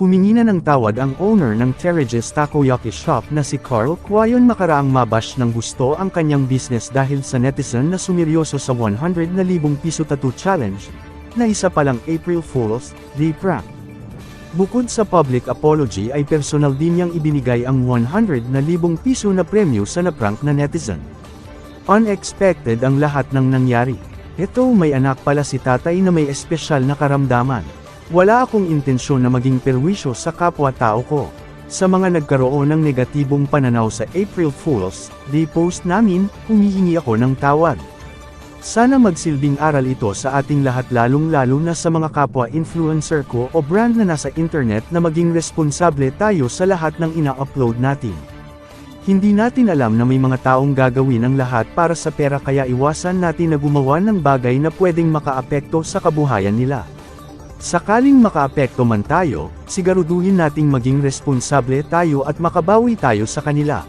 Humingi na ng tawad ang owner ng Terrages Takoyaki Shop na si Carl Quayon makaraang mabash ng gusto ang kanyang business dahil sa netizen na sumiryoso sa 100,000 piso tattoo challenge, na isa palang April Fool's Day prank. Bukod sa public apology ay personal din niyang ibinigay ang 100,000 piso na premyo sa naprank na netizen. Unexpected ang lahat ng nangyari. Ito, may anak pala si tatay na may espesyal na karamdaman. Wala akong intensyon na maging perwisyo sa kapwa-tao ko. Sa mga nagkaroon ng negatibong pananaw sa April Fool's Day post namin, humihingi ako ng tawad. Sana magsilbing aral ito sa ating lahat, lalong-lalo na sa mga kapwa-influencer ko o brand na nasa internet, na maging responsable tayo sa lahat ng ina-upload natin. Hindi natin alam na may mga taong gagawin ang lahat para sa pera, kaya iwasan natin na gumawa ng bagay na pwedeng makaapekto sa kabuhayan nila. Sakaling makaapekto man tayo, siguraduhin nating maging responsable tayo at makabawi tayo sa kanila.